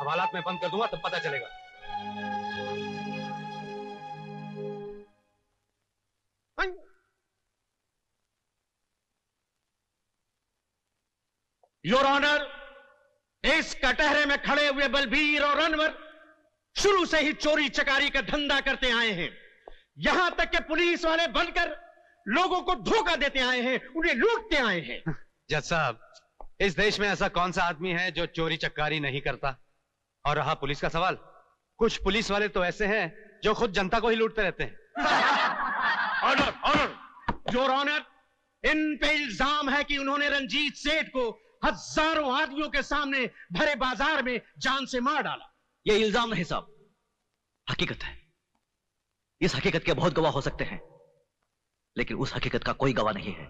हवालात में बंद कर दूंगा तब पता चलेगा। योर ऑनर, इस कटहरे में खड़े हुए बलबीर और अनवर शुरू से ही चोरी चकारी का धंधा करते आए हैं। यहां तक कि पुलिस वाले बनकर लोगों को धोखा देते आए हैं, उन्हें लूटते आए हैं। जज साहब, इस देश में ऐसा कौन सा आदमी है जो चोरी चकारी नहीं करता? और रहा पुलिस का सवाल, कुछ पुलिस वाले तो ऐसे हैं जो खुद जनता को ही लूटते रहते हैं। ऑनर, ऑनर, योर ऑनर, इन पे इल्जाम है कि उन्होंने रंजीत सेठ को हजारों आदमियों के सामने भरे बाजार में जान से मार डाला। यह इल्जाम नहीं साहब, हकीकत है। इस हकीकत के बहुत गवाह हो सकते हैं, लेकिन उस हकीकत का कोई गवाह नहीं है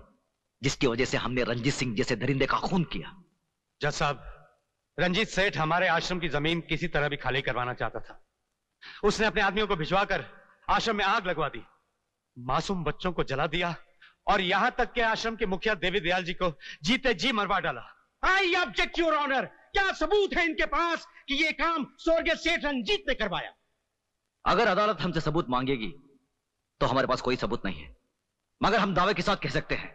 जिसकी वजह से हमने रंजीत सिंह जैसे दरिंदे का खून किया। जज साहब, रंजीत सेठ हमारे आश्रम की जमीन किसी तरह भी खाली करवाना चाहता था। उसने अपने आदमियों को भिजवाकर आश्रम में आग लगवा दी, मासूम बच्चों को जला दिया और यहां तक के आश्रम के मुखिया देवी दयाल जी को जीते जी मरवा डाला। आई ऑब्जेक्ट योर ऑनर, क्या सबूत है इनके पास कि यह काम स्वर्गीय सेठ रंजीत ने करवाया? अगर अदालत हमसे सबूत मांगेगी तो हमारे पास कोई सबूत नहीं है, मगर हम दावे के साथ कह सकते हैं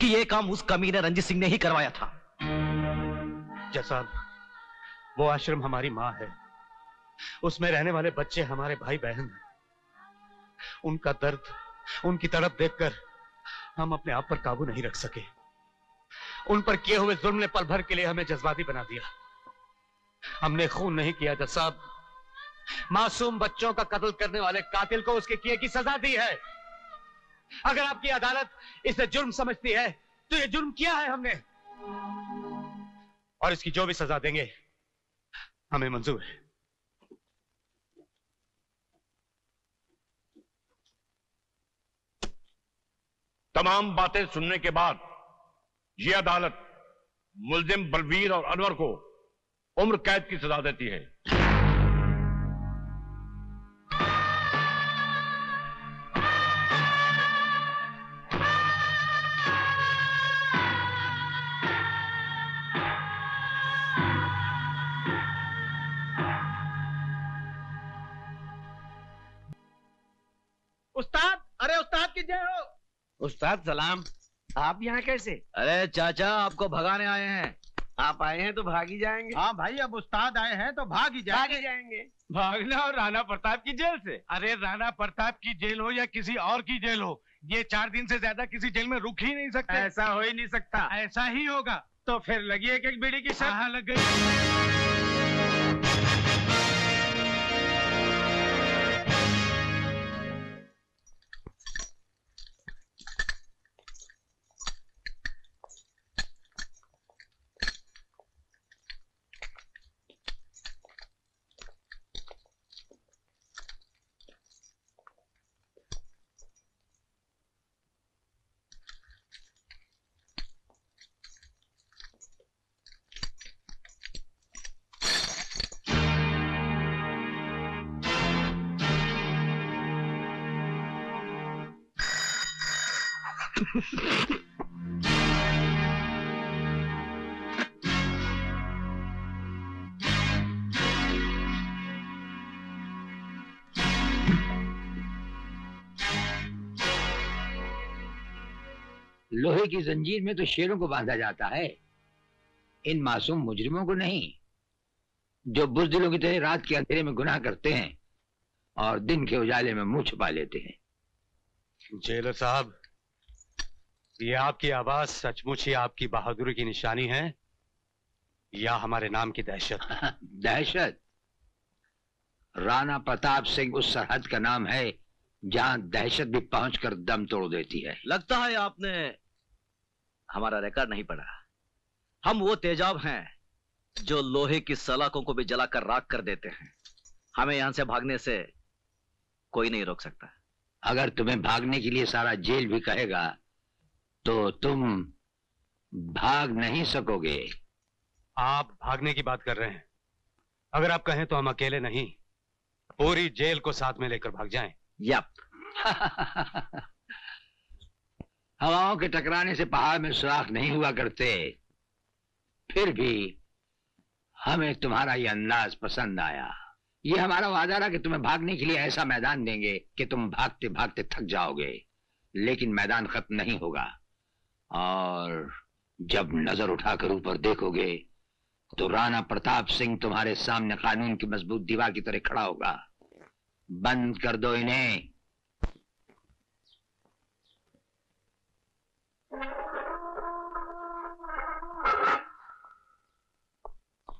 कि यह काम उस कमीने रंजीत सिंह ने ही करवाया था। जज साहब, वो आश्रम हमारी मां है, उसमें रहने वाले बच्चे हमारे भाई बहन हैं। उनका दर्द, उनकी तड़प देखकर हम अपने आप पर काबू नहीं रख सके। उन पर किए हुए जुल्म ने पल भर के लिए हमें जज्बाती बना दिया। हमने खून नहीं किया जज साहब, मासूम बच्चों का कत्ल करने वाले कातिल को उसके किए की सजा दी है। अगर आपकी अदालत इसे जुर्म समझती है तो ये जुर्म किया है हमने, और इसकी जो भी सजा देंगे हमें मंजूर है। तमाम बातें सुनने के बाद यह अदालत मुल्जिम बलबीर और अनवर को उम्र कैद की सजा देती है। उस्ताद, अरे उस्ताद की जय हो। उस्ताद सलाम, आप यहाँ कैसे? अरे चाचा, आपको भगाने आए हैं। आप आए हैं तो भाग ही जाएंगे। हाँ भाई, अब उस्ताद आए हैं तो भाग ही जाएंगे। भागना और राणा प्रताप की जेल से? अरे राणा प्रताप की जेल हो या किसी और की जेल हो, ये 4 दिन से ज्यादा किसी जेल में रुक ही नहीं सकते। ऐसा हो ही नहीं सकता। ऐसा ही होगा। तो फिर लगी एक बीड़ी की शर्त। हाँ, लग गई। लोहे की जंजीर में तो शेरों को बांधा जाता है, इन मासूम मुजरिमों को नहीं, जो बुज़दिलों की तरह रात के अंधेरे में गुनाह करते हैं और दिन के उजाले में मुंह छुपा लेते हैं। जेलर साहब, ये आपकी आवाज सचमुच ही आपकी बहादुरी की निशानी है या हमारे नाम की दहशत? दहशत? राणा प्रताप सिंह उस सरहद का नाम है जहां दहशत भी पहुंचकर दम तोड़ देती है। लगता है आपने हमारा रिकॉर्ड नहीं पढ़ा। हम वो तेजाब हैं जो लोहे की सलाखों को भी जलाकर राख कर देते हैं। हमें यहां से भागने से कोई नहीं रोक सकता। अगर तुम्हें भागने के लिए सारा जेल भी कहेगा तो तुम भाग नहीं सकोगे। आप भागने की बात कर रहे हैं? अगर आप कहें तो हम अकेले नहीं, पूरी जेल को साथ में लेकर भाग जाएं। यप। हवाओं के टकराने से पहाड़ में सुराख नहीं हुआ करते, फिर भी हमें तुम्हारा ये अंदाज पसंद आया। ये हमारा वादा रहा कि तुम्हें भागने के लिए ऐसा मैदान देंगे कि तुम भागते भागते थक जाओगे, लेकिन मैदान खत्म नहीं होगा। और जब नजर उठाकर ऊपर देखोगे तो राणा प्रताप सिंह तुम्हारे सामने कानून की मजबूत दीवार की तरह खड़ा होगा। बंद कर दो इन्हें।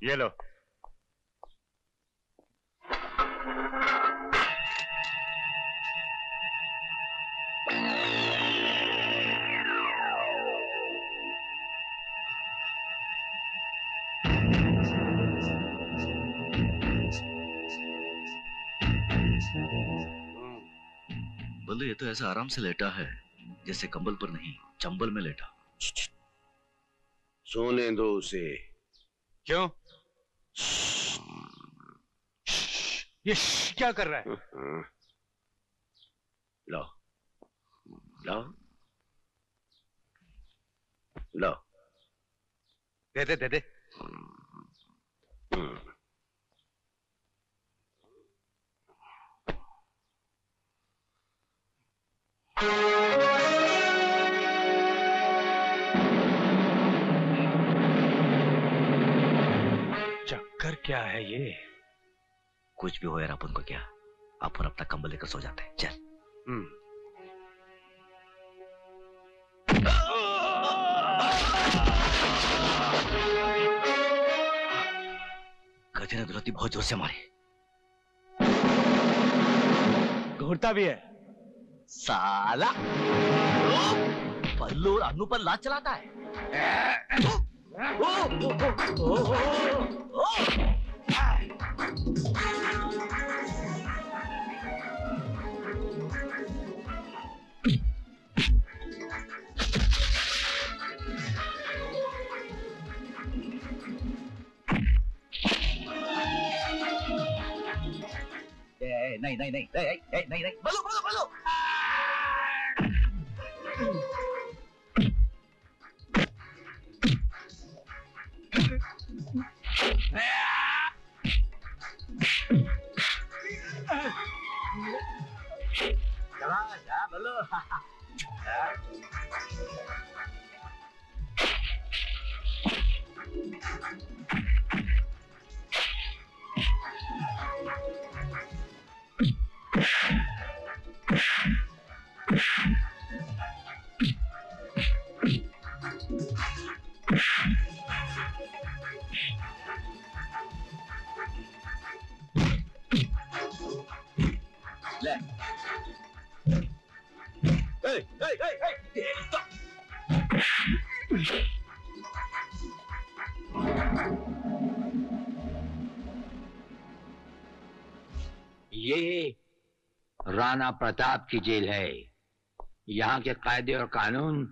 ये लो। बोले ये तो ऐसा आराम से लेटा है जैसे कंबल पर नहीं चंबल में लेटा। सोने दो उसे। क्यों? ये क्या कर रहा है? लो लो लो। दे दे दे दे। चक्कर क्या है ये? कुछ भी हो यार अपन को क्या, अपन अपना कंबल लेकर सो जाते हैं। चल। गधे ने दुलती बहुत जोर से मारी। घूरता भी है साला। पल्लू और अन्नू पर लात चलाता है। नहीं नहीं नहीं नहीं नहीं नहीं बोलो बोलो बोलो। बोलो। ये राणा प्रताप की जेल है। यहाँ के कायदे और कानून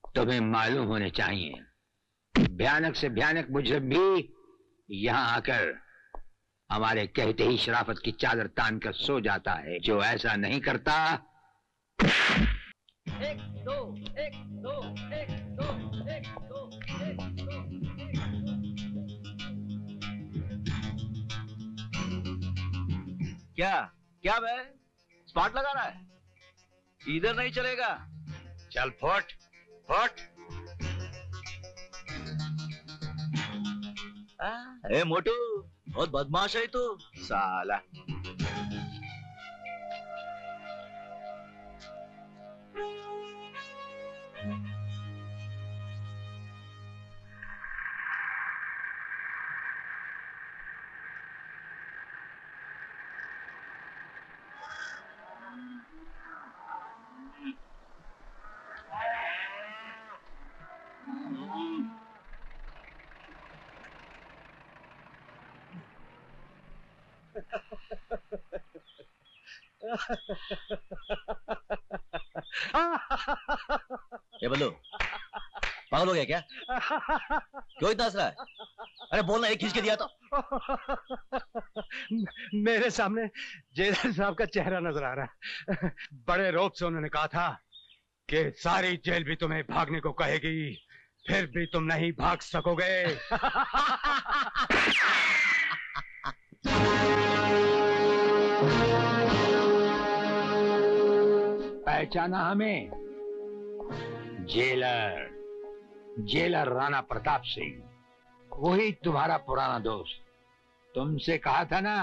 तुम्हें मालूम होने चाहिए। भयानक से भयानक मुजरिम भी यहाँ आकर हमारे कहते ही शराफत की चादर तान कर सो जाता है। जो ऐसा नहीं करता। एक दो एक दो एक दो एक दो एक दो। क्या क्या बे स्पॉट लगा रहा है? इधर नहीं चलेगा। चल फुट फुट। ए मोटू बहुत बदमाश है तू साला। ये बल्लू पागल हो गया क्या? क्यों इतना हंस रहा है? अरे बोलना, एक खींच के दिया तो। मेरे सामने जेलर साहब का चेहरा नजर आ रहा है। बड़े रौब से उन्होंने कहा था कि सारी जेल भी तुम्हें भागने को कहेगी, फिर भी तुम नहीं भाग सकोगे। पहचाना हमें? जेलर, जेलर राणा प्रताप सिंह, वही तुम्हारा पुराना दोस्त। तुमसे कहा था ना,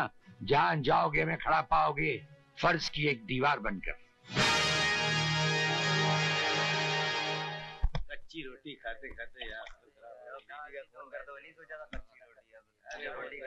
जान जाओगे में खड़ा पाओगे फर्ज की एक दीवार बनकर। कच्ची रोटी खाते खाते यार फोन कर दो, नहीं सोचा था कच्ची रोटी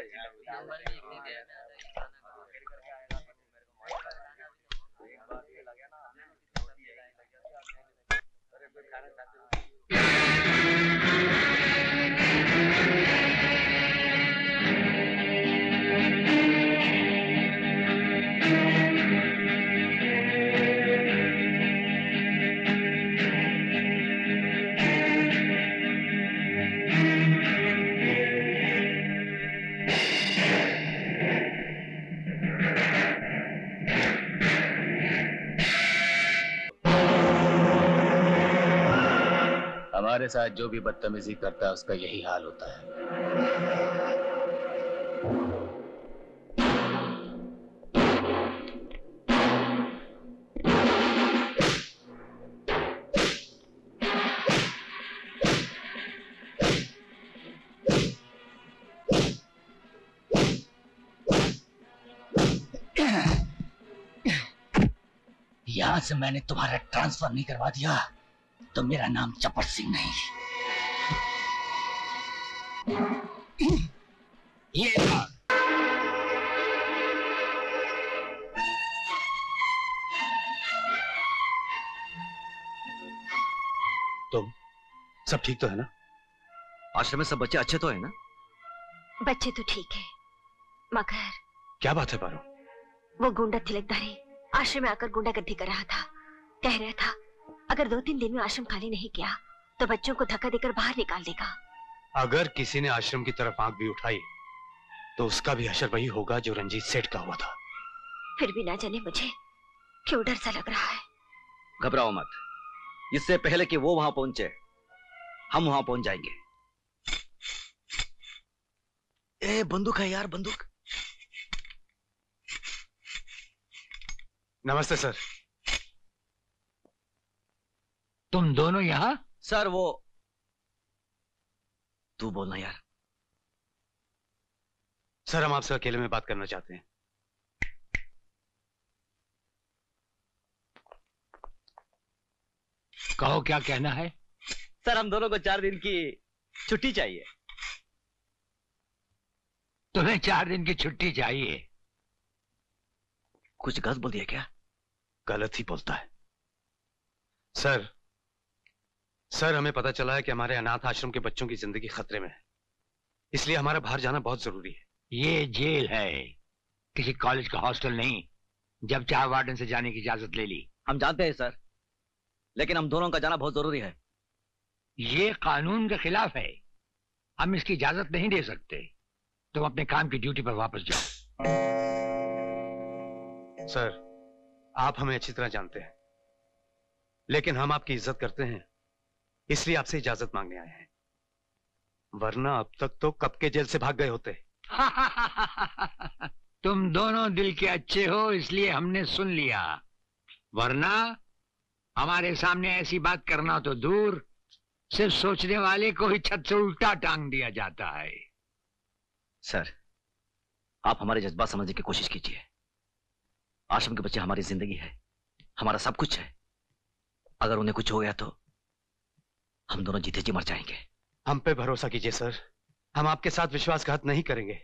हमारे साथ जो भी बदतमीजी करता है उसका यही हाल होता है। यहां से मैंने तुम्हारा ट्रांसफर नहीं करवा दिया तो मेरा नाम चपट सिंह नहीं। ये तुम सब ठीक तो है ना? आश्रम में सब बच्चे अच्छे तो है ना? बच्चे तो ठीक है, मगर क्या बात है पारो? वो गुंडा तिलकधारी आश्रम में आकर गुंडागर्दी कर रहा था। कह रहा था अगर 2-3 दिन में आश्रम खाली नहीं किया तो बच्चों को धक्का देकर बाहर निकाल देगा। अगर किसी ने आश्रम की तरफ आंख भी उठाई तो उसका भी हशर वही होगा जो रंजीत सेठ का हुआ था। फिर भी ना जाने मुझे क्यों डर सा लग रहा है। घबराओ मत, इससे पहले कि वो वहां पहुंचे हम वहां पहुंच जाएंगे। ए बंदूक है यार, बंदूक। नमस्ते सर। तुम दोनों यहाँ? सर वो तू बोलना यार। सर हम आपसे अकेले में बात करना चाहते हैं। कहो क्या कहना है? सर हम दोनों को 4 दिन की छुट्टी चाहिए। तुम्हें 4 दिन की छुट्टी चाहिए? कुछ गलत बोल दिया क्या? गलत ही बोलता है सर हमें पता चला है कि हमारे अनाथ आश्रम के बच्चों की जिंदगी खतरे में है, इसलिए हमारा बाहर जाना बहुत जरूरी है। ये जेल है, किसी कॉलेज का हॉस्टल नहीं। जब चाहे वार्डन से जाने की इजाजत ले ली। हम जानते हैं सर, लेकिन हम दोनों का जाना बहुत जरूरी है। ये कानून के खिलाफ है, हम इसकी इजाजत नहीं दे सकते। तुम अपने काम की ड्यूटी पर वापस जाओ। सर आप हमें अच्छी तरह जानते हैं, लेकिन हम आपकी इज्जत करते हैं, इसलिए आपसे इजाजत मांगने आए हैं। वरना अब तक तो कब के जेल से भाग गए होते। तुम दोनों दिल के अच्छे हो इसलिए हमने सुन लिया, वरना हमारे सामने ऐसी बात करना तो दूर, सिर्फ सोचने वाले को ही छत से उल्टा टांग दिया जाता है। सर आप हमारे जज्बात समझने की कोशिश कीजिए। आश्रम के बच्चे हमारी जिंदगी है, हमारा सब कुछ है। अगर उन्हें कुछ हो गया तो हम दोनों जीते जी मर जाएंगे। हम पे भरोसा कीजिए सर, हम आपके साथ विश्वासघात नहीं करेंगे।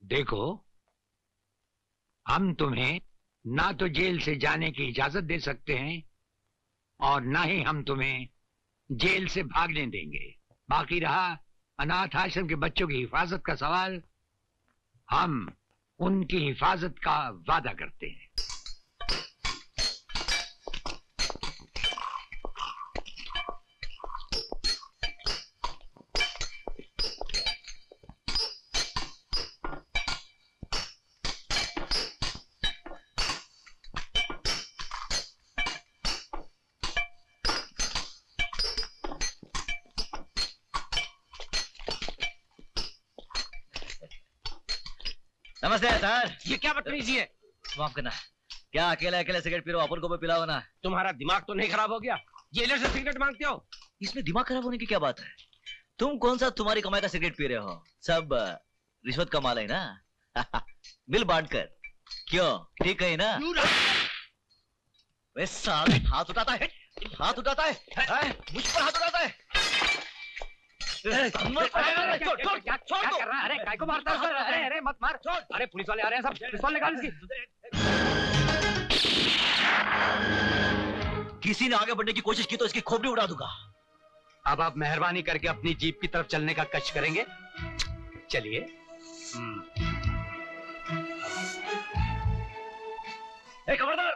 देखो, हम तुम्हें ना तो जेल से जाने की इजाजत दे सकते हैं और ना ही हम तुम्हें जेल से भागने देंगे। बाकी रहा अनाथ आश्रम के बच्चों की हिफाजत का सवाल, हम उनकी हिफाजत का वादा करते हैं। नमस्ते सर। ये क्या बदतमीजी है? माफ करना, क्या अकेले अकेले सिगरेट पी रहे हो? अपन को भी पिलाओ ना। तुम्हारा दिमाग तो नहीं खराब हो गया? जेलर से सिगरेट मांगते हो? इसमें दिमाग खराब होने की क्या बात है? तुम कौन सा तुम्हारी कमाई का सिगरेट पी रहे हो? सब रिश्वत का माल है ना? बिल बांट कर। क्यों, ठीक है ना? वे साले हाथ उठाता है, हाथ उठाता है, मुझ पर हाथ उठाता है। छोड़ दो। अरे काय को मारता है? अरे अरे मत मार। अरे पुलिस वाले आ रहे हैं सब, पिस्तौल निकाल इसकी। किसी ने आगे बढ़ने की कोशिश की तो इसकी खोपड़ी उड़ा दूंगा। अब आप मेहरबानी करके अपनी जीप की तरफ चलने का कष्ट करेंगे? चलिए। खबरदार।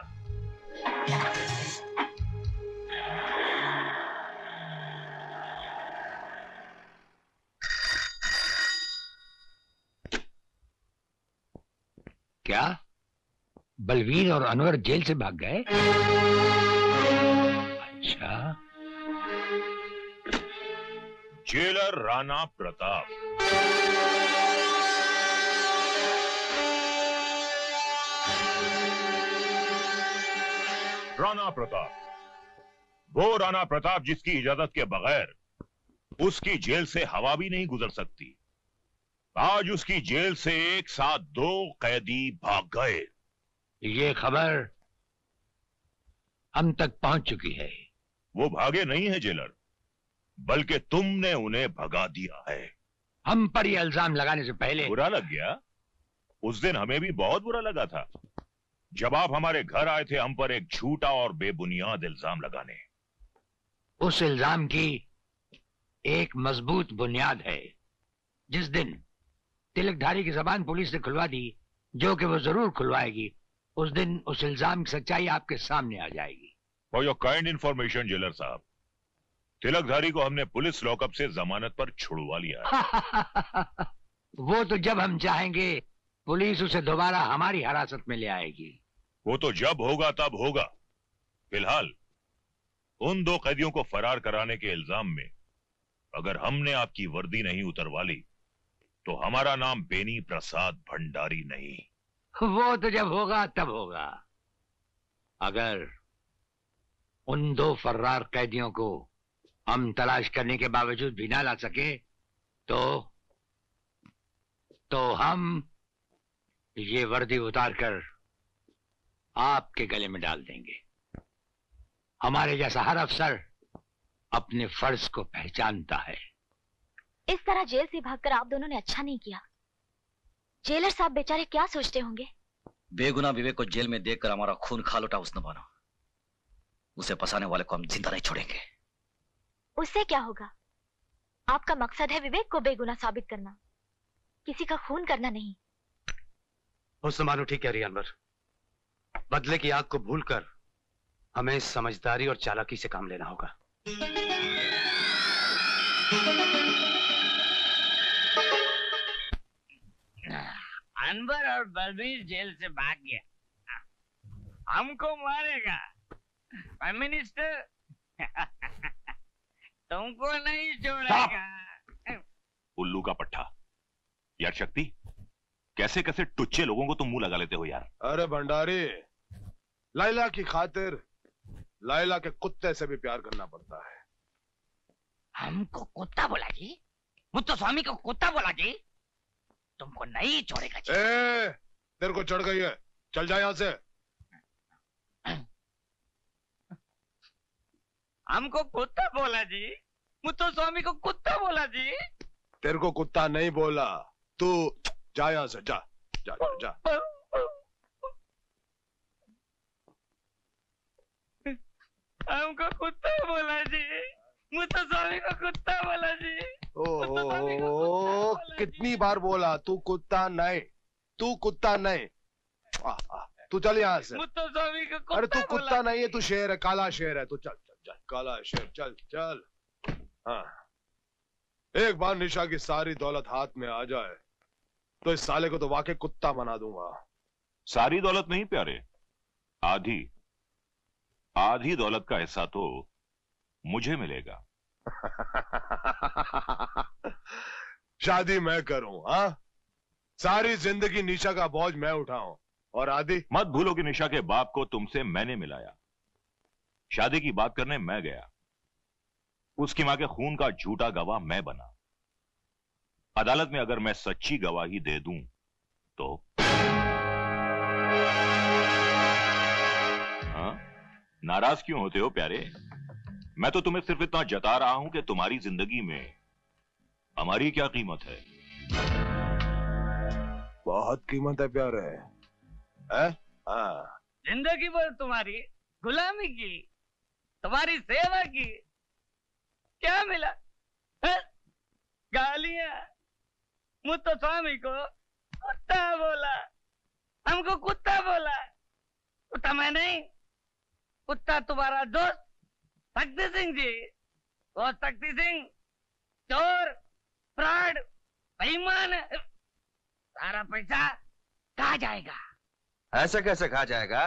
क्या बलवीर और अनवर जेल से भाग गए? अच्छा। जेलर राणा प्रताप। राणा प्रताप, वो राणा प्रताप जिसकी इजाजत के बगैर उसकी जेल से हवा भी नहीं गुजर सकती। आज उसकी जेल से एक साथ 2 कैदी भाग गए। ये खबर हम तक पहुंच चुकी है। वो भागे नहीं है जेलर, बल्कि तुमने उन्हें भगा दिया है। हम पर ये इल्जाम लगाने से पहले बुरा लग गया? उस दिन हमें भी बहुत बुरा लगा था जब आप हमारे घर आए थे हम पर एक झूठा और बेबुनियाद इल्जाम लगाने। उस इल्जाम की एक मजबूत बुनियाद है। जिस दिन तिलकधारी की जबान पुलिस ने खुलवा दी, जो कि वो जरूर खुलवाएगी, उस दिन उस इल्जाम की सच्चाई आपके सामने आ जाएगी। For your kind information jailer साहब, तिलकधारी को हमने पुलिस लॉकअप से जमानत पर छुड़वा लिया है। वो तो जब हम चाहेंगे पुलिस उसे दोबारा हमारी हिरासत में ले आएगी। वो तो जब होगा तब होगा। फिलहाल उन 2 कैदियों को फरार कराने के इल्जाम में अगर हमने आपकी वर्दी नहीं उतरवा ली तो हमारा नाम बेनी प्रसाद भंडारी नहीं। वो तो जब होगा तब होगा। अगर उन 2 फर्रार कैदियों को हम तलाश करने के बावजूद भी ना ला सके तो हम ये वर्दी उतारकर आपके गले में डाल देंगे। हमारे जैसा हर अफसर अपने फर्ज को पहचानता है। इस तरह जेल से भागकर आप दोनों ने अच्छा नहीं किया। जेलर साहब बेचारे क्या सोचते होंगे? बेगुनाह विवेक को जेल में देखकर हमारा खून खा लौटा उसने माना। उसे फंसाने वाले को हम जिंदा नहीं छोड़ेंगे। उससे क्या होगा? आपका मकसद है विवेक को बेगुनाह साबित करना, किसी का खून करना नहीं। हुस्न ठीक कह रही है अनवर। बदले की आग को भूलकर हमें समझदारी और चालाकी से काम लेना होगा। अनवर और बलबीर जेल से भाग गया, हमको मारेगा। प्राइम मिनिस्टर तुमको नहीं छोड़ेगा। उल्लू का पट्टा। यार शक्ति, कैसे कैसे टुच्चे लोगों को तुम मुंह लगा लेते हो यार। अरे भंडारी, लाइला की खातिर लाइला के कुत्ते से भी प्यार करना पड़ता है। हमको कुत्ता बोला जी? मुत्तो स्वामी को कुत्ता बोला जी? तुमको नहीं छोड़ेगा जी। तेरे को चढ़ गई है, चल जा यहाँ से। हमको कुत्ता बोला जी? मुत्तो स्वामी को कुत्ता बोला जी? तेरे को कुत्ता नहीं बोला, तू जा यहाँ से, जा जा जा, जा। हमको कुत्ता बोला जी, मुत्तो स्वामी को कुत्ता बोला जी। ओह, कितनी बार बोला तू कुत्ता नहीं, तू कुत्ता नहीं। तू चल यहाँ से। मुत्तो स्वामी को कुत्ता। अरे तू कुत्ता नहीं है, तू शेर है, काला शेर है। तू चल चल चल, काला शेर, चल चल। हाँ, एक बार निशा की सारी दौलत हाथ में आ जाए तो इस साले को तो वाकई कुत्ता बना दूंगा। सारी दौलत नहीं प्यारे, आधी आधी दौलत का हिस्सा तो मुझे मिलेगा। शादी मैं करूं? हाँ, सारी जिंदगी निशा का बोझ मैं उठाऊं और आदि। मत भूलो कि निशा के बाप को तुमसे मैंने मिलाया, शादी की बात करने मैं गया, उसकी मां के खून का झूठा गवाह मैं बना। अदालत में अगर मैं सच्ची गवाही दे दूं तो हाँ, नाराज क्यों होते हो प्यारे? मैं तो तुम्हें सिर्फ इतना जता रहा हूं कि तुम्हारी जिंदगी में हमारी क्या कीमत है। बहुत कीमत है प्यारे, है? हाँ। जिंदगी भर तुम्हारी गुलामी की, तुम्हारी सेवा की, क्या मिला? गालियां। मुत्तुस्वामी को कुत्ता बोला, हमको कुत्ता बोला। कुत्ता मैं नहीं, कुत्ता तुम्हारा दोस्त शक्ति सिंह जी। वो शक्ति सिंह चोर, फ्रॉड, बेईमान। सारा पैसा कहाँ जाएगा? ऐसे कैसे खा जाएगा?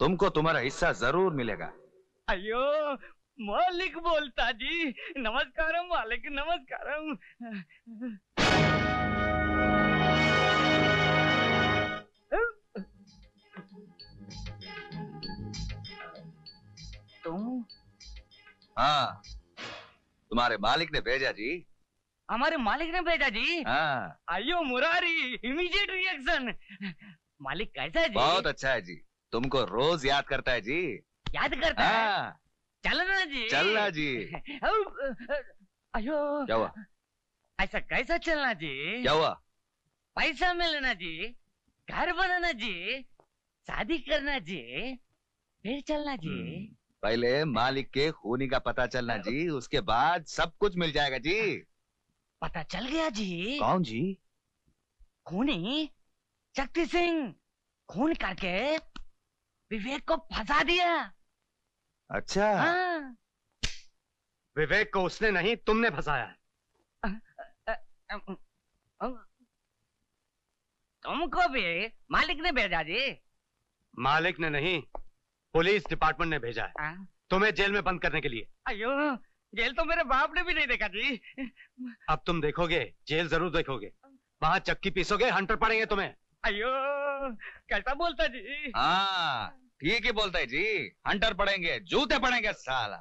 तुमको तुम्हारा हिस्सा जरूर मिलेगा। अयो मालिक बोलता जी। नमस्कारम मालिक, नमस्कारम। तुम? हाँ, तुम्हारे मालिक ने भेजा जी। हमारे मालिक ने भेजा जी? हाँ। अयो मुरारी, इमीडिएट रिएक्शन। मालिक कैसा है जी? बहुत अच्छा है जी, तुमको रोज याद करता है जी। याद करता है? चलना जी। चलना जी। अयो क्या हुआ? ऐसा कैसा चलना जी? क्या हुआ? पैसा मिलना जी, घर बनाना जी, शादी करना जी, फिर चलना जी। पहले मालिक के खूनी का पता चलना जी, उसके बाद सब कुछ मिल जाएगा जी। पता चल गया जी। कौन जी? खूनी शक्ति सिंह। खून करके विवेक को फंसा दिया। अच्छा। हाँ। विवेक को उसने नहीं, तुमने फंसाया है। तुमको भी मालिक ने भेजा जी? मालिक ने नहीं, पुलिस डिपार्टमेंट ने भेजा है तुम्हें जेल में बंद करने के लिए। अयो, जेल तो मेरे बाप ने भी नहीं देखा जी। अब तुम देखोगे, जेल जरूर देखोगे। वहां चक्की पीसोगे, हंटर पड़ेंगे तुम्हें। अयो कैसा बोलता जी? हाँ ठीक ही बोलता है जी, हंटर पड़ेंगे, जूते पड़ेंगे साला।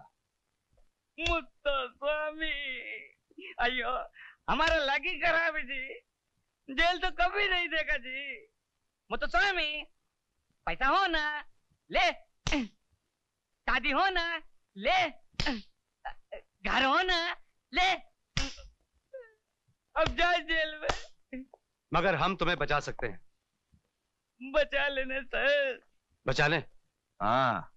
मुत्तुस्वामी, अयो हमारा लगी खराब है जी, जेल तो कभी नहीं देखा जी। मुत्तुस्वामी, पैसा हो ना ले, शादी हो ना ले, घर हो ना ले, अब जाए जेल में। मगर हम तुम्हें बचा सकते हैं। बचा लेने सर। बचा ले? हाँ,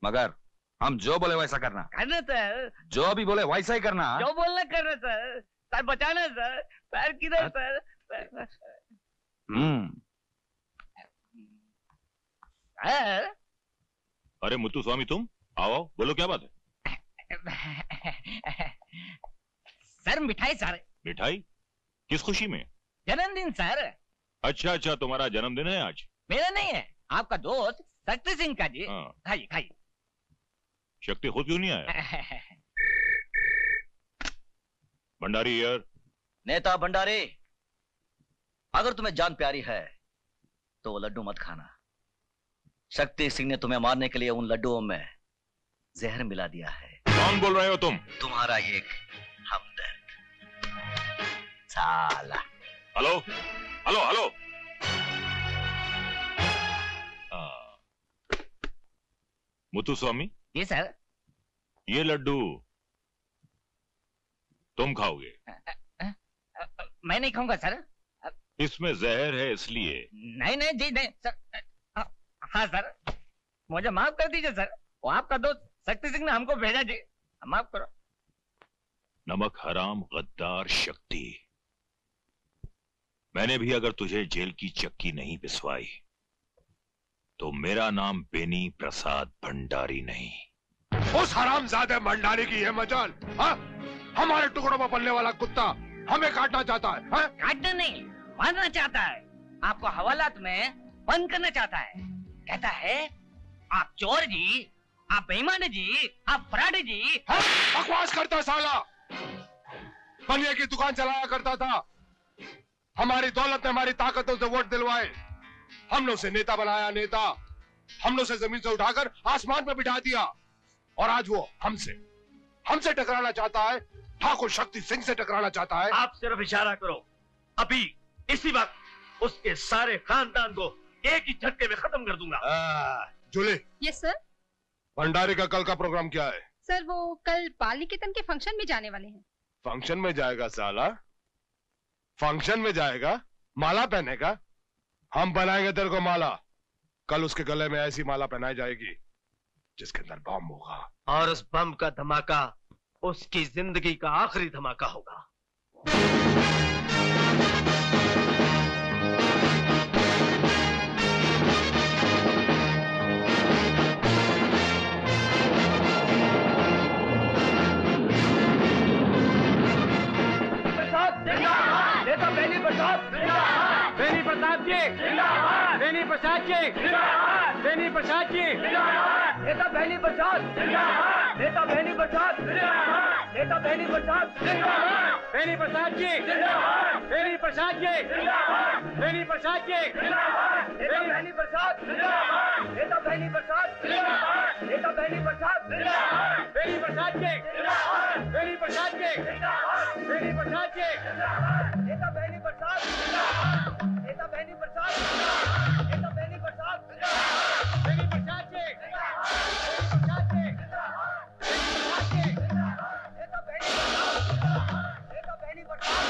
मगर हम जो बोले वैसा करना। करना सर। जो भी बोले वैसा ही करना। जो बोलना करना सर। सर बचाना सर। पैर किधर सर? अरे मुत्तुस्वामी, तुम आओ, बोलो क्या बात है? सर मिठाई सर। मिठाई? किस खुशी में? जन्मदिन सर। अच्छा अच्छा, तुम्हारा जन्मदिन है आज? मेरा नहीं है, आपका दोस्त शक्ति सिंह का जी। हाँ। खाइए खाइए। शक्ति खुद क्यों नहीं आया? भंडारी यार। नेता भंडारी, अगर तुम्हें जान प्यारी है तो वो लड्डू मत खाना। शक्ति सिंह ने तुम्हें मारने के लिए उन लड्डुओं में जहर मिला दिया है। कौन बोल रहे हो तुम? तुम्हारा एक हमदर्द साला। Hello hello hello. मुत्तुस्वामी। जी सर। ये लड्डू तुम खाओगे? मैं नहीं खाऊंगा सर। इसमें जहर है इसलिए। नहीं नहीं जी नहीं सर। हाँ सर, मुझे माफ कर दीजिए सर, वो आपका दोस्त शक्ति सिंह ने हमको भेजा जी, माफ करो। नमक हराम गद्दार शक्ति, मैंने भी अगर तुझे जेल की चक्की नहीं पिसवाई तो मेरा नाम बेनी प्रसाद भंडारी नहीं। उस हरामजादे भंडारी की है मजाल। हाँ? हमारे टुकड़ों में पलने वाला कुत्ता हमें काटना चाहता है। हाँ? काटना नहीं, मारना चाहता है। आपको हवालात में बंद करना चाहता है। कहता है आप चोर जी, आप बेईमान जी, आप फ्रॉड जी। बकवास करता साला। बनिए की दुकान चलाया करता था, हमारी दौलत ने हमारी ताकतों से वोट दिलवाए, हमने उसे नेता बनाया, नेता। हमने उसे जमीन से उठाकर आसमान में बिठा दिया और आज वो हमसे टकराना चाहता है, ठाकुर शक्ति सिंह से टकराना चाहता है। आप सिर्फ इशारा करो, अभी इसी वक्त उसके सारे खानदान को एक ही झटके में खत्म कर दूंगा। जूली। Yes sir. भंडारी का कल का प्रोग्राम क्या है? सर वो कल बाल निकेतन के फंक्शन में जाने वाले हैं। फंक्शन में जाएगा साला? फंक्शन में जाएगा, माला पहनेगा? हम बनाएंगे तेरे को माला। कल उसके गले में ऐसी माला पहनाई जाएगी जिसके अंदर बम होगा, और उस बम का धमाका उसकी जिंदगी का आखिरी धमाका होगा। नेता बेनी प्रसाद, बेनी प्रसाद जी, बेनी प्रसाद जी, बेनी प्रसाद जी, नेता बेनी प्रसाद, नेता बेनी प्रसाद, नेता बेनी प्रसाद, बेनी प्रसाद जी, बेनी प्रसाद जी, बेनी प्रसाद जी, नेता बेनी प्रसाद, नेता बेनी प्रसाद, नेता बेनी प्रसाद, बेनी प्रसाद जी, बेनी प्रसाद जी, बेनी प्रसाद जी, नेता बेनी प्रसाद, नेता बेनी प्रसाद, नेता बेनी प्रसाद, बेनी प्रसाद जी, बेनी प्रसाद जी, नेता बेनी प्रसाद, नेता बेनी प्रसाद, नेता बेनी प्रसाद,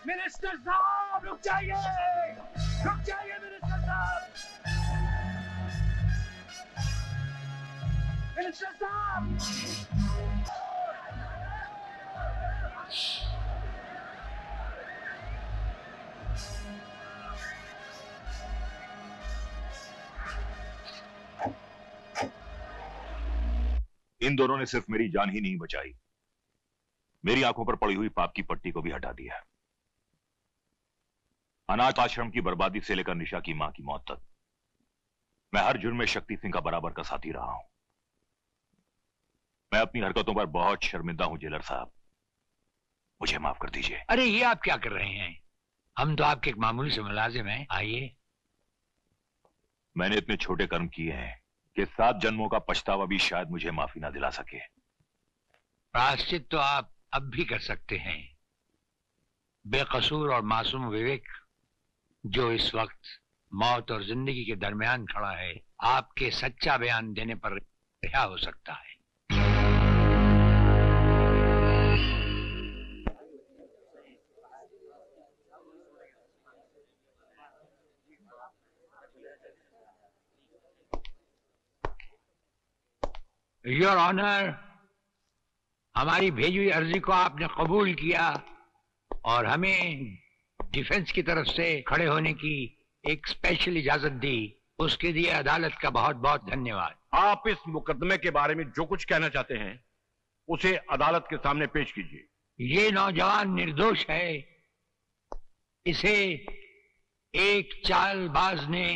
मिनिस्टर साहब रुक जाइए मिनिस्टर साहब, मिनिस्टर साहब। इन दोनों ने सिर्फ मेरी जान ही नहीं बचाई, मेरी आंखों पर पड़ी हुई पाप की पट्टी को भी हटा दिया। अनाथ आश्रम की बर्बादी से लेकर निशा की मां की मौत तक मैं हर जुर्म में शक्ति सिंह का बराबर का साथी रहा हूं। मैं अपनी हरकतों पर बहुत शर्मिंदा हूं जेलर साहब, मुझे माफ कर दीजिए। अरे ये आप क्या कर रहे हैं? हम तो आपके एक मामूली से मुलाजिम हैं। आइए। मैंने इतने छोटे कर्म किए हैं कि 7 जन्मों का पछतावा भी शायद मुझे माफी ना दिला सके। प्रायश्चित तो आप अब भी कर सकते हैं। बेकसूर और मासूम विवेक जो इस वक्त मौत और जिंदगी के दरमियान खड़ा है, आपके सच्चा बयान देने पर रिहा हो सकता है। योर ऑनर, हमारी भेजी हुई अर्जी को आपने कबूल किया और हमें डिफेंस की तरफ से खड़े होने की एक स्पेशल इजाजत दी, उसके लिए अदालत का बहुत बहुत धन्यवाद। आप इस मुकदमे के बारे में जो कुछ कहना चाहते हैं उसे अदालत के सामने पेश कीजिए। ये नौजवान निर्दोष है, इसे एक चालबाज ने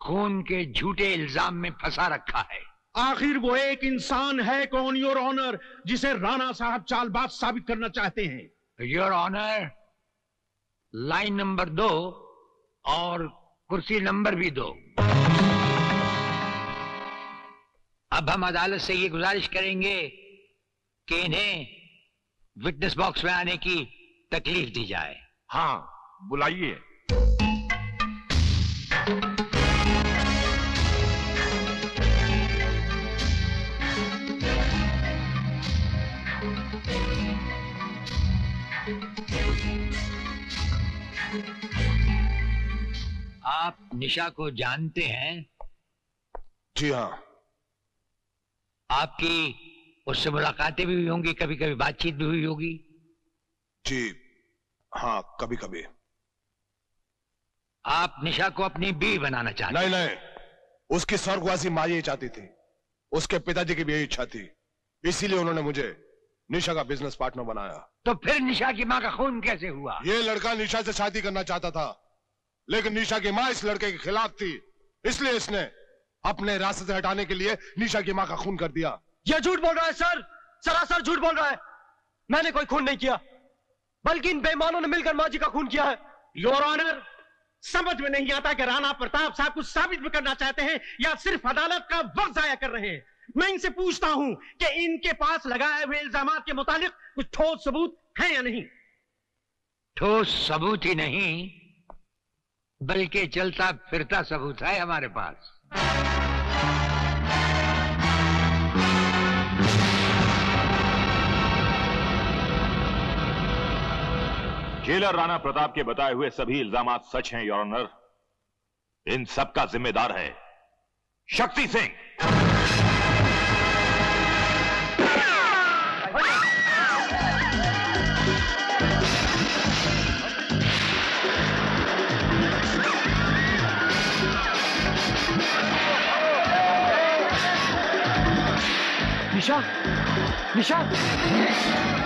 खून के झूठे इल्जाम में फंसा रखा है। आखिर वो एक इंसान है कौन योर ऑनर जिसे राणा साहब चालबाज साबित करना चाहते हैं? योर ऑनर, लाइन नंबर 2 और कुर्सी नंबर भी 2। अब हम अदालत से ये गुजारिश करेंगे कि इन्हें विटनेस बॉक्स में आने की तकलीफ दी जाए। हाँ, बुलाइए। आप निशा को जानते हैं? जी हाँ। आपकी उससे मुलाकातें भी हुई होंगी, कभी कभी बातचीत भी हुई होगी? जी हाँ, कभी कभी। आप निशा को अपनी बीवी बनाना चाहते? नहीं नहीं, उसकी स्वर्गवासी मां यही चाहती थी, उसके पिताजी की भी यही इच्छा थी, इसीलिए उन्होंने मुझे निशा का बिजनेस पार्टनर बनाया। तो फिर निशा की माँ का खून कैसे हुआ? ये लड़का निशा से शादी करना चाहता था, लेकिन निशा की माँ इस लड़के के खिलाफ थी, इसलिए इसने अपने रास्ते से हटाने के लिए निशा की माँ का खून कर दिया। ये झूठ बोल रहा है सर, सरासर झूठ बोल रहा है। मैंने कोई खून नहीं किया, बल्कि इन बेईमानों ने मिलकर माँ जी का खून किया है। योर ऑनर, समझ में नहीं आता कि राणा प्रताप साहब कुछ साबित भी करना चाहते हैं या सिर्फ अदालत का वक्त जाया कर रहे हैं। मैं इनसे पूछता हूं कि इनके पास लगाए हुए इल्जामात के मुताबिक कुछ ठोस सबूत है या नहीं? ठोस सबूत ही नहीं, बल्कि चलता फिरता सबूत है हमारे पास। जेलर राणा प्रताप के बताए हुए सभी इल्जामात सच हैं, योर ऑनर। इन सब का जिम्मेदार है शक्ति सिंह। निशा, निशा, निशा,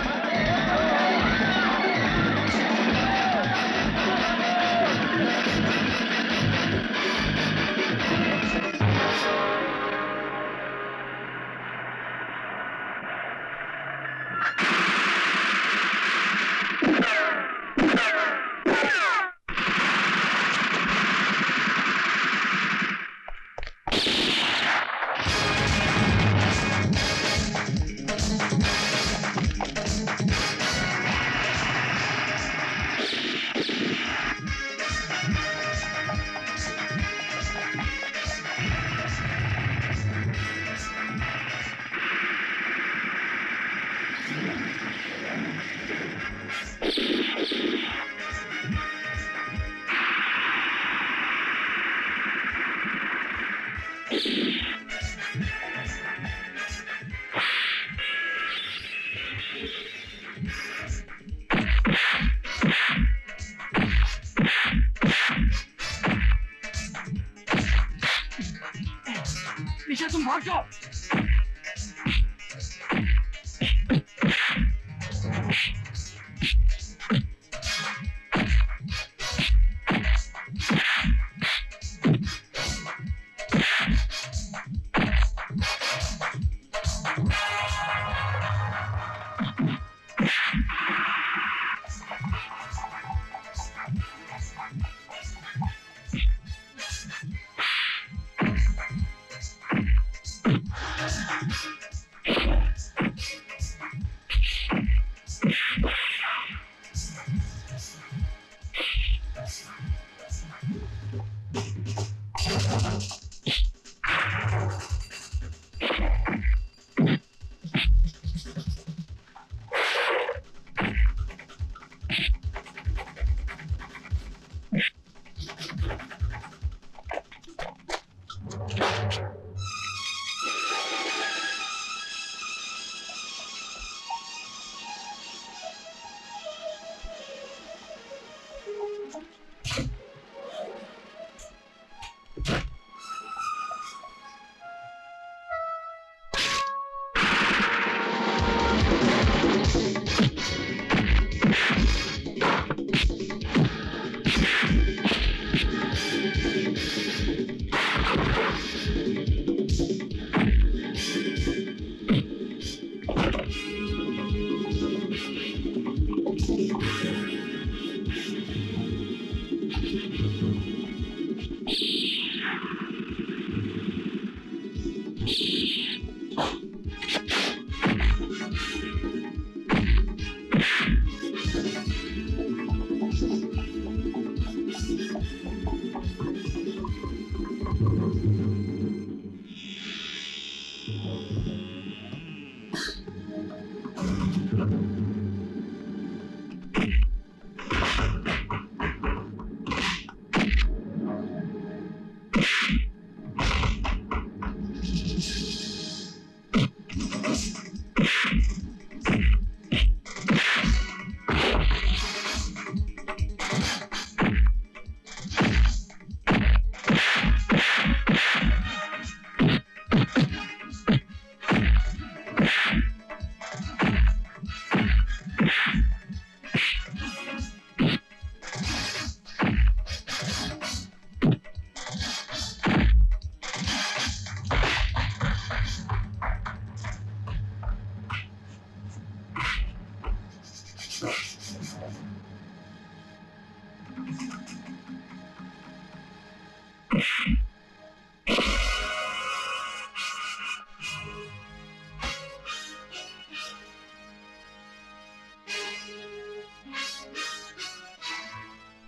तुम भाग जाओ।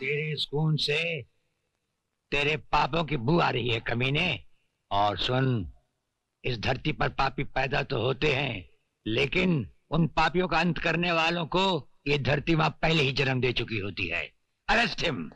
तेरे इस खून से तेरे पापों की बू आ रही है कमीने। और सुन, इस धरती पर पापी पैदा तो होते हैं, लेकिन उन पापियों का अंत करने वालों को ये धरती मां पहले ही जन्म दे चुकी होती है। Arrest him.